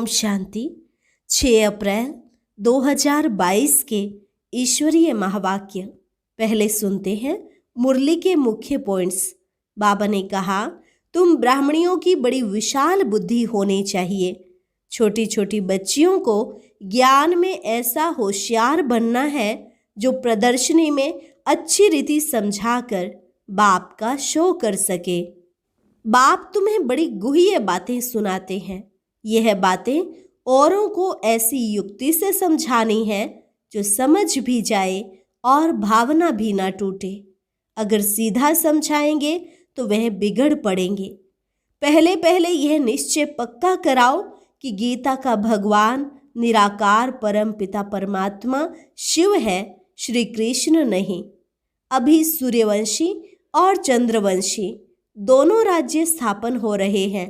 ओम शांति। 6 अप्रैल 2022 के ईश्वरीय महावाक्य। पहले सुनते हैं मुरली के मुख्य पॉइंट्स। बाबा ने कहा, तुम ब्राह्मणियों की बड़ी विशाल बुद्धि होनी चाहिए। छोटी छोटी बच्चियों को ज्ञान में ऐसा होशियार बनना है जो प्रदर्शनी में अच्छी रीति समझाकर बाप का शो कर सके। बाप तुम्हें बड़ी गुह्य बातें सुनाते हैं। यह बातें औरों को ऐसी युक्ति से समझानी है जो समझ भी जाए और भावना भी ना टूटे। अगर सीधा समझाएंगे तो वह बिगड़ पड़ेंगे। पहले पहले यह निश्चय पक्का कराओ कि गीता का भगवान निराकार परम पिता परमात्मा शिव है, श्री कृष्ण नहीं। अभी सूर्यवंशी और चंद्रवंशी दोनों राज्य स्थापन हो रहे हैं।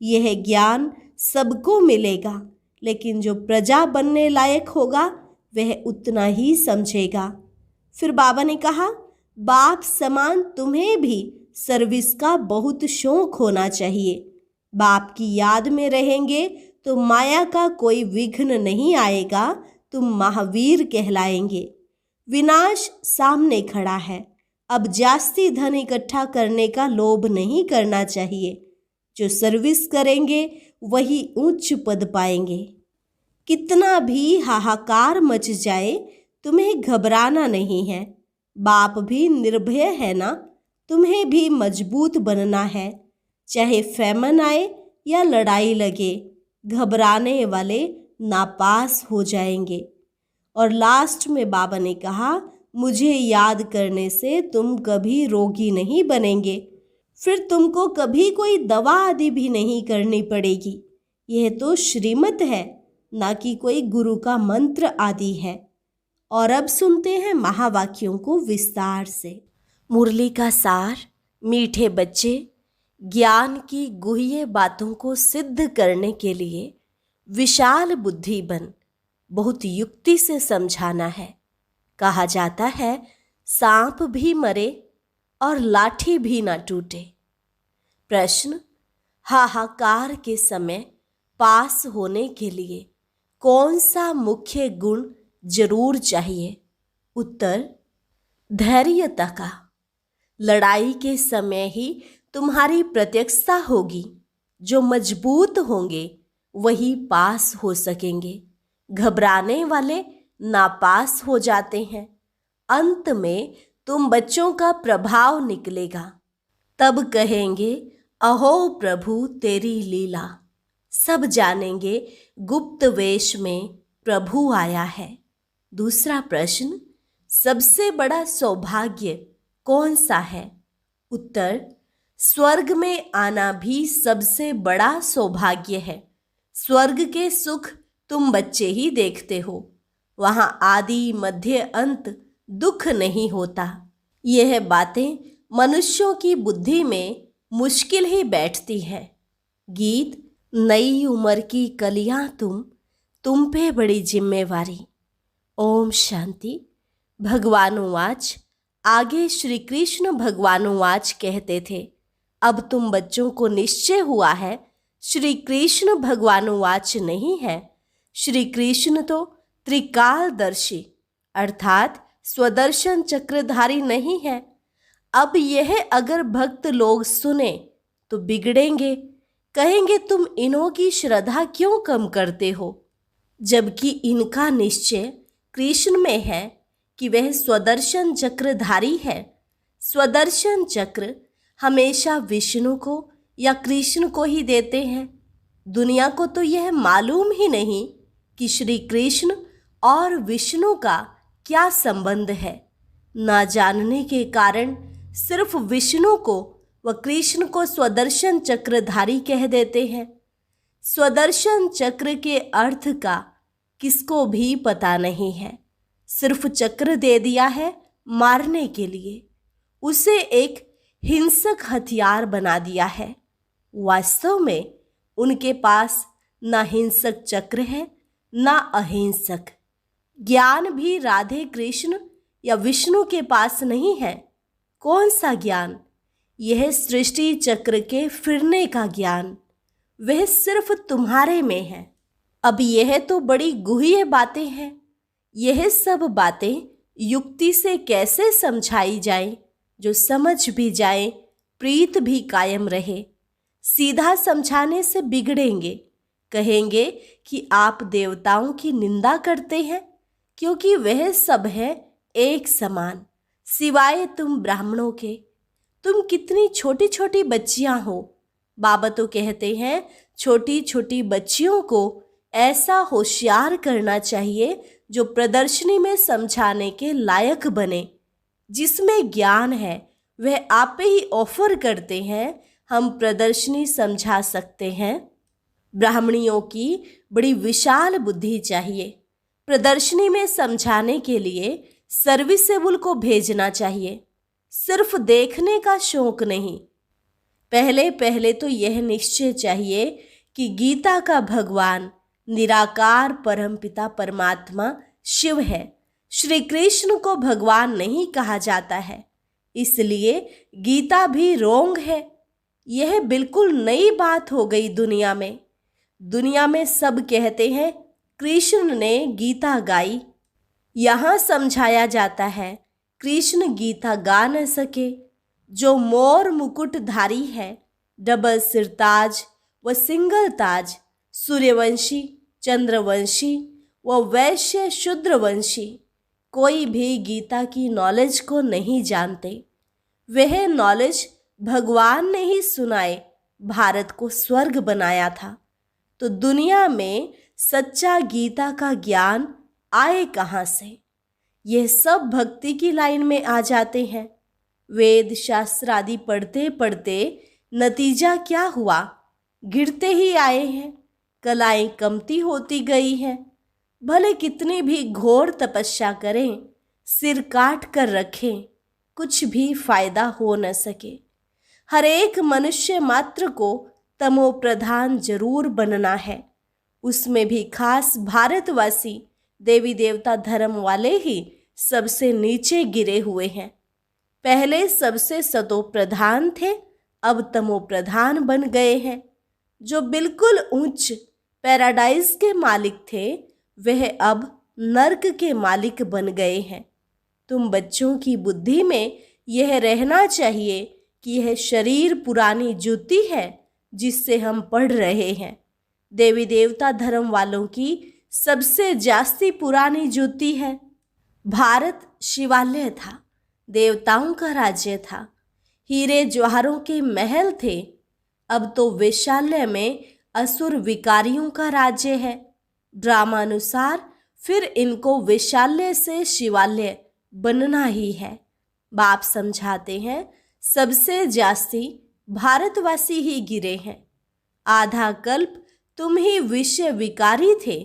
यह ज्ञान सबको मिलेगा, लेकिन जो प्रजा बनने लायक होगा वह उतना ही समझेगा। फिर बाबा ने कहा, बाप समान तुम्हें भी सर्विस का बहुत शौक होना चाहिए। बाप की याद में रहेंगे तो माया का कोई विघ्न नहीं आएगा, तुम महावीर कहलाएंगे। विनाश सामने खड़ा है। अब जास्ती धन इकट्ठा करने का लोभ नहीं करना चाहिए। जो सर्विस करेंगे वही उच्च पद पाएंगे। कितना भी हाहाकार मच जाए तुम्हें घबराना नहीं है। बाप भी निर्भय है ना, तुम्हें भी मजबूत बनना है। चाहे फैमन आए या लड़ाई लगे, घबराने वाले नापास हो जाएंगे। और लास्ट में बाबा ने कहा, मुझे याद करने से तुम कभी रोगी नहीं बनेंगे। फिर तुमको कभी कोई दवा आदि भी नहीं करनी पड़ेगी। यह तो श्रीमत है, ना कि कोई गुरु का मंत्र आदि है। और अब सुनते हैं महावाक्यों को विस्तार से। मुरली का सार। मीठे बच्चे, ज्ञान की गुह्य बातों को सिद्ध करने के लिए विशाल बुद्धि बन बहुत युक्ति से समझाना है। कहा जाता है, सांप भी मरे और लाठी भी ना टूटे। प्रश्न, हाहाकार के समय पास होने के लिए कौन सा मुख्य गुण जरूर चाहिए? उत्तर, धैर्यता का। लड़ाई के समय ही तुम्हारी प्रत्यक्षता होगी। जो मजबूत होंगे वही पास हो सकेंगे। घबराने वाले नापास हो जाते हैं। अंत में तुम बच्चों का प्रभाव निकलेगा। तब कहेंगे, अहो प्रभु तेरी लीला। सब जानेंगे गुप्त वेश में प्रभु आया है। दूसरा प्रश्न, सबसे बड़ा सौभाग्य कौन सा है? उत्तर, स्वर्ग में आना भी सबसे बड़ा सौभाग्य है। स्वर्ग के सुख तुम बच्चे ही देखते हो। वहां आदि मध्य अंत दुख नहीं होता। यह बातें मनुष्यों की बुद्धि में मुश्किल ही बैठती है। गीत, नई उम्र की कलियां तुम पे बड़ी जिम्मेवारी। ओम शांति। भगवानुवाच। आगे श्री कृष्ण भगवानुवाच कहते थे, अब तुम बच्चों को निश्चय हुआ है श्री कृष्ण भगवानुवाच नहीं है। श्री कृष्ण तो त्रिकालदर्शी अर्थात स्वदर्शन चक्रधारी नहीं है। अब यह अगर भक्त लोग सुने तो बिगड़ेंगे, कहेंगे तुम इन्हों की श्रद्धा क्यों कम करते हो, जबकि इनका निश्चय कृष्ण में है कि वह स्वदर्शन चक्रधारी है। स्वदर्शन चक्र हमेशा विष्णु को या कृष्ण को ही देते हैं। दुनिया को तो यह मालूम ही नहीं कि श्री कृष्ण और विष्णु का क्या संबंध है। ना जानने के कारण सिर्फ विष्णु को व कृष्ण को स्वदर्शन चक्रधारी कह देते हैं। स्वदर्शन चक्र के अर्थ का किसको भी पता नहीं है। सिर्फ चक्र दे दिया है मारने के लिए। उसे एक हिंसक हथियार बना दिया है। वास्तव में उनके पास ना हिंसक चक्र है ना अहिंसक। ज्ञान भी राधे कृष्ण या विष्णु के पास नहीं है। कौन सा ज्ञान? यह सृष्टि चक्र के फिरने का ज्ञान। वह सिर्फ तुम्हारे में है। अब यह तो बड़ी गुह्य बातें हैं। यह सब बातें युक्ति से कैसे समझाई जाए जो समझ भी जाए, प्रीत भी कायम रहे। सीधा समझाने से बिगड़ेंगे, कहेंगे कि आप देवताओं की निंदा करते हैं क्योंकि वह सब है एक समान, सिवाय तुम ब्राह्मणों के। तुम कितनी छोटी छोटी बच्चियां हो। बाबा तो कहते हैं छोटी छोटी बच्चियों को ऐसा होशियार करना चाहिए जो प्रदर्शनी में समझाने के लायक बने। जिसमें ज्ञान है वह आप ही ऑफर करते हैं, हम प्रदर्शनी समझा सकते हैं। ब्राह्मणियों की बड़ी विशाल बुद्धि चाहिए। प्रदर्शनी में समझाने के लिए सर्विसेबल को भेजना चाहिए, सिर्फ देखने का शौक नहीं। पहले पहले तो यह निश्चय चाहिए कि गीता का भगवान निराकार परमपिता परमात्मा शिव है। श्री कृष्ण को भगवान नहीं कहा जाता है, इसलिए गीता भी रोंग है। यह बिल्कुल नई बात हो गई दुनिया में। दुनिया में सब कहते हैं कृष्ण ने गीता गाई। यहाँ समझाया जाता है कृष्ण गीता गा न सके। जो मोर मुकुटधारी है, डबल सिरताज व सिंगल ताज, सूर्यवंशी, चंद्रवंशी व वैश्य शूद्रवंशी, कोई भी गीता की नॉलेज को नहीं जानते। वह नॉलेज भगवान ने ही सुनाए भारत को स्वर्ग बनाया था। तो दुनिया में सच्चा गीता का ज्ञान आए कहाँ से? यह सब भक्ति की लाइन में आ जाते हैं। वेद शास्त्र आदि पढ़ते पढ़ते नतीजा क्या हुआ? गिरते ही आए हैं, कलाएं कमती होती गई हैं। भले कितनी भी घोर तपस्या करें, सिर काट कर रखें, कुछ भी फायदा हो न सके। हर एक मनुष्य मात्र को तमो प्रधान जरूर बनना है। उसमें भी खास भारतवासी देवी देवता धर्म वाले ही सबसे नीचे गिरे हुए हैं। पहले सबसे सतो प्रधान थे, अब तमो प्रधान बन गए हैं। जो बिल्कुल उच्च पैराडाइज के मालिक थे, वह अब नर्क के मालिक बन गए हैं। तुम बच्चों की बुद्धि में यह रहना चाहिए कि यह शरीर पुरानी जूती है जिससे हम पढ़ रहे हैं। देवी देवता धर्म वालों की सबसे जास्ती पुरानी जूती है। भारत शिवालय था, देवताओं का राज्य था, हीरे जवाहरों के महल थे। अब तो वेश्यालय में असुर विकारियों का राज्य है। ड्रामानुसार फिर इनको वेश्यालय से शिवालय बनना ही है। बाप समझाते हैं सबसे जास्ती भारतवासी ही गिरे हैं। आधा कल्प तुम ही विषय विकारी थे।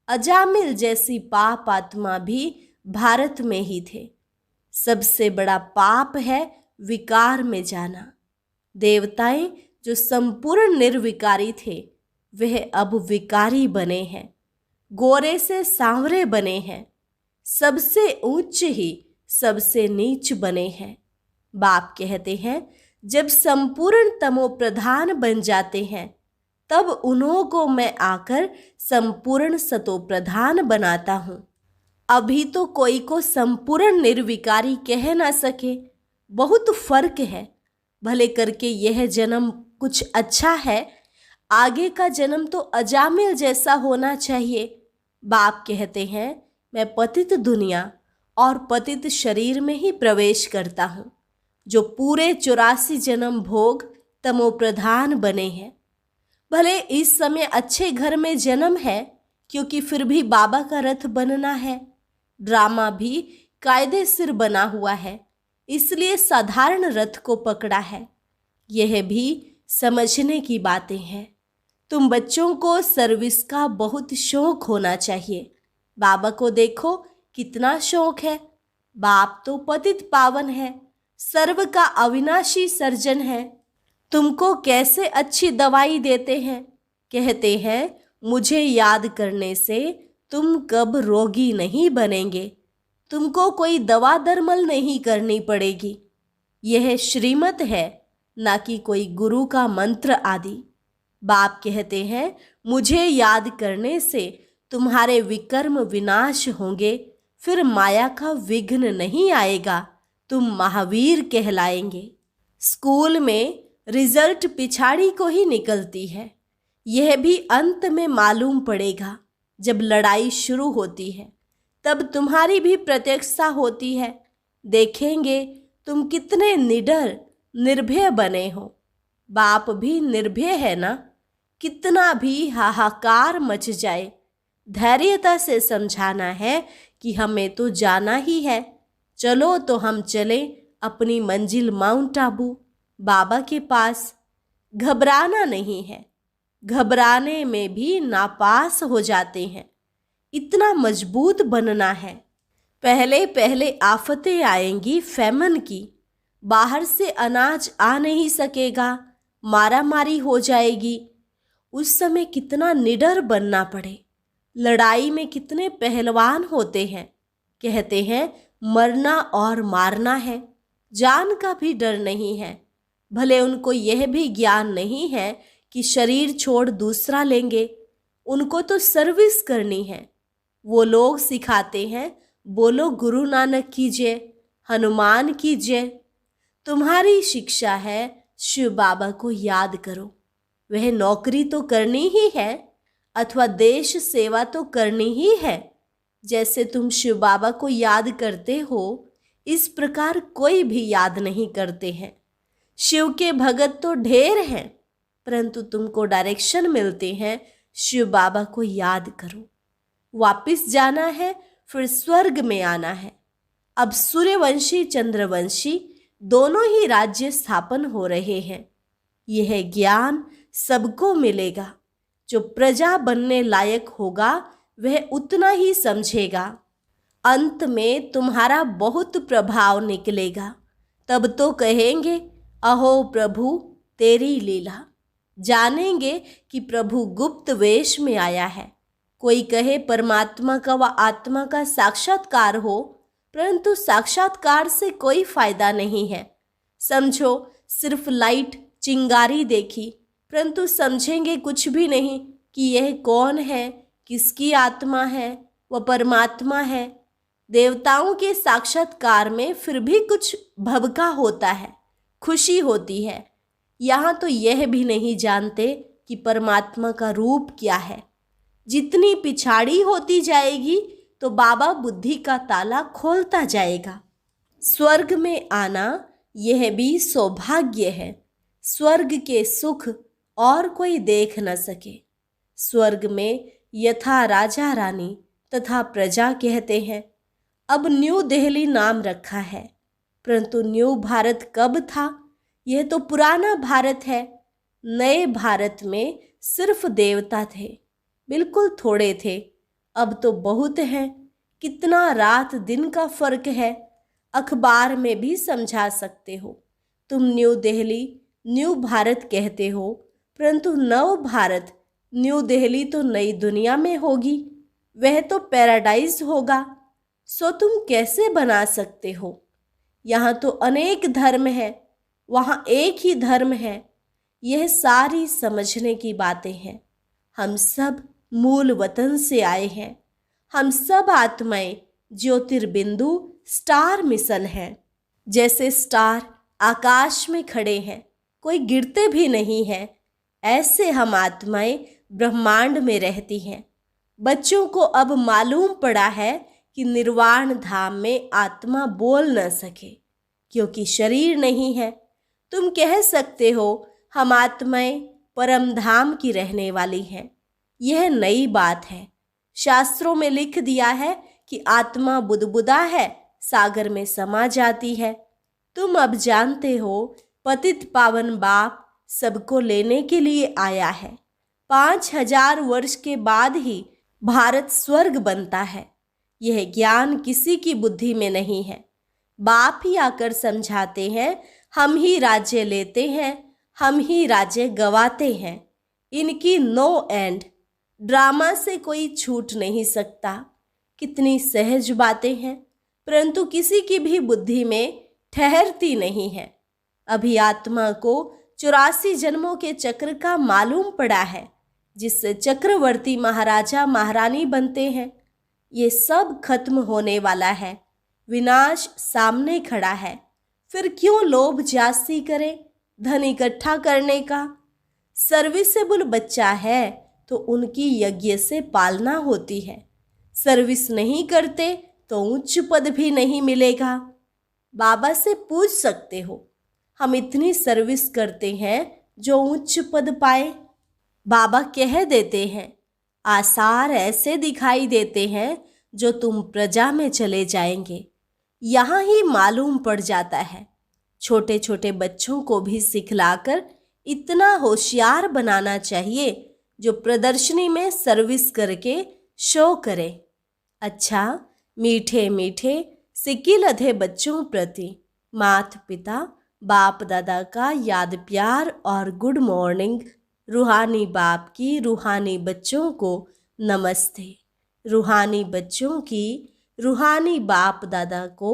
अजामिल जैसी पाप आत्मा भी भारत में ही थे। सबसे बड़ा पाप है विकार में जाना। देवताएं जो संपूर्ण निर्विकारी थे, वह अब विकारी बने हैं, गोरे से सांवरे बने हैं, सबसे उच्च ही सबसे नीच बने हैं। बाप कहते हैं जब संपूर्ण तमो प्रधान बन जाते हैं, तब उन्हों को मैं आकर संपूर्ण सतो प्रधान बनाता हूँ। अभी तो कोई को संपूर्ण निर्विकारी कह ना सके। बहुत फर्क है। भले करके यह जन्म कुछ अच्छा है, आगे का जन्म तो अजामिल जैसा होना चाहिए। बाप कहते हैं मैं पतित दुनिया और पतित शरीर में ही प्रवेश करता हूँ। जो पूरे 84 जन्म भोग तमो प्रधान बने हैं। भले इस समय अच्छे घर में जन्म है, क्योंकि फिर भी बाबा का रथ बनना है। ड्रामा भी कायदे सिर बना हुआ है, इसलिए साधारण रथ को पकड़ा है। यह भी समझने की बातें हैं। तुम बच्चों को सर्विस का बहुत शौक होना चाहिए। बाबा को देखो कितना शौक है। बाप तो पतित पावन है, सर्व का अविनाशी सर्जन है। तुमको कैसे अच्छी दवाई देते हैं। कहते हैं मुझे याद करने से तुम कब रोगी नहीं बनेंगे। तुमको कोई दवा दरमल नहीं करनी पड़ेगी। यह श्रीमत है, ना कि कोई गुरु का मंत्र आदि। बाप कहते हैं, मुझे याद करने से तुम्हारे विकर्म विनाश होंगे, फिर माया का विघ्न नहीं आएगा, तुम महावीर कहलाएंगे। स्कूल में रिजल्ट पिछाड़ी को ही निकलती है, यह भी अंत में मालूम पड़ेगा। जब लड़ाई शुरू होती है तब तुम्हारी भी प्रत्यक्षता होती है। देखेंगे तुम कितने निडर निर्भय बने हो। बाप भी निर्भय है ना। कितना भी हाहाकार मच जाए, धैर्यता से समझाना है कि हमें तो जाना ही है। चलो तो हम चले अपनी मंजिल माउंट आबू, बाबा के पास। घबराना नहीं है, घबराने में भी नापास हो जाते हैं। इतना मजबूत बनना है। पहले पहले आफतें आएंगी फैमन की, बाहर से अनाज आ नहीं सकेगा, मारामारी हो जाएगी। उस समय कितना निडर बनना पड़े। लड़ाई में कितने पहलवान होते हैं। कहते हैं मरना और मारना है, जान का भी डर नहीं है। भले उनको यह भी ज्ञान नहीं है कि शरीर छोड़ दूसरा लेंगे, उनको तो सर्विस करनी है। वो लोग सिखाते हैं, बोलो गुरु नानक की जय, हनुमान की जय। तुम्हारी शिक्षा है शिव बाबा को याद करो। वह नौकरी तो करनी ही है, अथवा देश सेवा तो करनी ही है। जैसे तुम शिव बाबा को याद करते हो, इस प्रकार कोई भी याद नहीं करते हैं। शिव के भगत तो ढेर हैं, परंतु तुमको डायरेक्शन मिलते हैं, शिव बाबा को याद करो। वापिस जाना है, फिर स्वर्ग में आना है। अब सूर्यवंशी चंद्रवंशी दोनों ही राज्य स्थापन हो रहे हैं। यह ज्ञान सबको मिलेगा। जो प्रजा बनने लायक होगा वह उतना ही समझेगा। अंत में तुम्हारा बहुत प्रभाव निकलेगा। तब तो कहेंगे, अहो प्रभु तेरी लीला। जानेंगे कि प्रभु गुप्त वेश में आया है। कोई कहे परमात्मा का व आत्मा का साक्षात्कार हो, परंतु साक्षात्कार से कोई फायदा नहीं है। समझो सिर्फ लाइट चिंगारी देखी, परंतु समझेंगे कुछ भी नहीं कि यह कौन है, किसकी आत्मा है, वह परमात्मा है। देवताओं के साक्षात्कार में फिर भी कुछ भवका होता है, खुशी होती है। यहाँ तो यह भी नहीं जानते कि परमात्मा का रूप क्या है। जितनी पिछाड़ी होती जाएगी तो बाबा बुद्धि का ताला खोलता जाएगा। स्वर्ग में आना यह भी सौभाग्य है। स्वर्ग के सुख और कोई देख न सके। स्वर्ग में यथा राजा रानी तथा प्रजा कहते हैं। अब न्यू दिल्ली नाम रखा है, परंतु न्यू भारत कब था? यह तो पुराना भारत है। नए भारत में सिर्फ देवता थे, बिल्कुल थोड़े थे। अब तो बहुत हैं। कितना रात दिन का फर्क है। अखबार में भी समझा सकते हो। तुम न्यू दिल्ली न्यू भारत कहते हो, परंतु नव भारत न्यू दिल्ली तो नई दुनिया में होगी। वह तो पैराडाइज होगा। सो तुम कैसे बना सकते हो? यहाँ तो अनेक धर्म है, वहाँ एक ही धर्म है। यह सारी समझने की बातें हैं। हम सब मूल वतन से आए हैं। हम सब आत्माएं ज्योतिर्बिंदु स्टार मिशन हैं। जैसे स्टार आकाश में खड़े हैं, कोई गिरते भी नहीं है, ऐसे हम आत्माएं ब्रह्मांड में रहती हैं। बच्चों को अब मालूम पड़ा है कि निर्वाण धाम में आत्मा बोल न सके, क्योंकि शरीर नहीं है। तुम कह सकते हो हम आत्माएं परम धाम की रहने वाली हैं। यह नई बात है। शास्त्रों में लिख दिया है कि आत्मा बुदबुदा है, सागर में समा जाती है। तुम अब जानते हो पतित पावन बाप सबको लेने के लिए आया है। 5000 वर्ष के बाद ही भारत स्वर्ग बनता है। यह ज्ञान किसी की बुद्धि में नहीं है। बाप ही आकर समझाते हैं, हम ही राज्य लेते हैं, हम ही राज्य गवाते हैं। इनकी नो एंड। ड्रामा से कोई छूट नहीं सकता। कितनी सहज बातें हैं, परंतु किसी की भी बुद्धि में ठहरती नहीं है। अभी आत्मा को 84 जन्मों के चक्र का मालूम पड़ा है, जिससे चक्रवर्ती महाराजा महारानी बनते हैं। ये सब खत्म होने वाला है, विनाश सामने खड़ा है। फिर क्यों लोभ जास्ती करें धन इकट्ठा करने का? सर्विसेबल बच्चा है तो उनकी यज्ञ से पालना होती है। सर्विस नहीं करते तो उच्च पद भी नहीं मिलेगा। बाबा से पूछ सकते हो, हम इतनी सर्विस करते हैं जो उच्च पद पाए? बाबा कह देते हैं, आसार ऐसे दिखाई देते हैं जो तुम प्रजा में चले जाएंगे। यहाँ ही मालूम पड़ जाता है। छोटे छोटे बच्चों को भी सिखलाकर इतना होशियार बनाना चाहिए जो प्रदर्शनी में सर्विस करके शो करे। अच्छा, मीठे मीठे सिकिलधे बच्चों प्रति माता पिता बाप दादा का याद प्यार और गुड मॉर्निंग। रूहानी बाप की रूहानी बच्चों को नमस्ते। रूहानी बच्चों की रूहानी बाप दादा को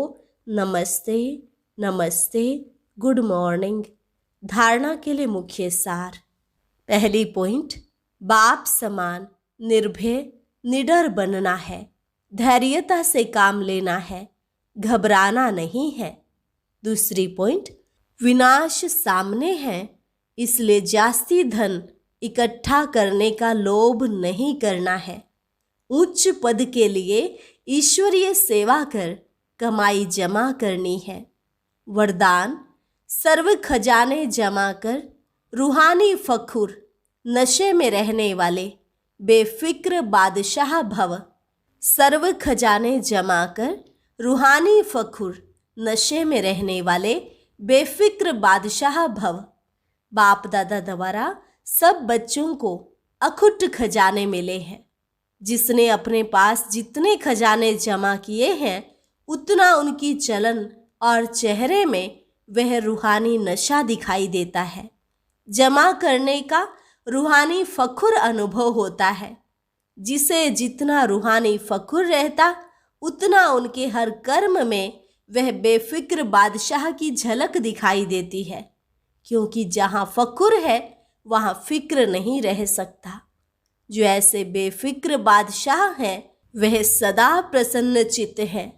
नमस्ते नमस्ते, गुड मॉर्निंग। धारणा के लिए मुख्य सार। पहली पॉइंट, बाप समान निर्भय निडर बनना है। धैर्यता से काम लेना है, घबराना नहीं है। दूसरी पॉइंट, विनाश सामने है, इसलिए जास्ती धन इकट्ठा करने का लोभ नहीं करना है। उच्च पद के लिए ईश्वरीय सेवा कर कमाई जमा करनी है। वरदान, सर्व खजाने जमा कर रूहानी फखुर नशे में रहने वाले बेफिक्र बादशाह भव। सर्व खजाने जमा कर रूहानी फखुर नशे में रहने वाले बेफिक्र बादशाह भव। बाप दादा द्वारा सब बच्चों को अखुट खजाने मिले हैं। जिसने अपने पास जितने खजाने जमा किए हैं उतना उनकी चलन और चेहरे में वह रूहानी नशा दिखाई देता है। जमा करने का रूहानी फखुर अनुभव होता है। जिसे जितना रूहानी फखुर रहता उतना उनके हर कर्म में वह बेफिक्र बादशाह की झलक दिखाई देती है, क्योंकि जहाँ फखुर है वहाँ फिक्र नहीं रह सकता। जो ऐसे बेफिक्र बादशाह हैं वह सदा प्रसन्न चित्त है।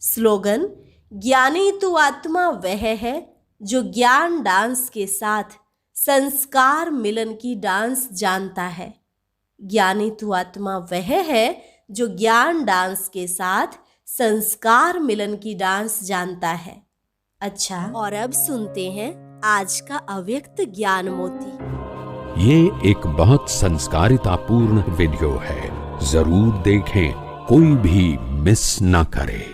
स्लोगन, ज्ञानी तो आत्मा वह है जो ज्ञान डांस के साथ संस्कार मिलन की डांस जानता है। ज्ञानी तो आत्मा वह है जो ज्ञान डांस के साथ संस्कार मिलन की डांस जानता है। अच्छा, और अब सुनते हैं आज का अव्यक्त ज्ञान मोती। ये एक बहुत संस्कारितापूर्ण वीडियो है, जरूर देखें, कोई भी मिस ना करे।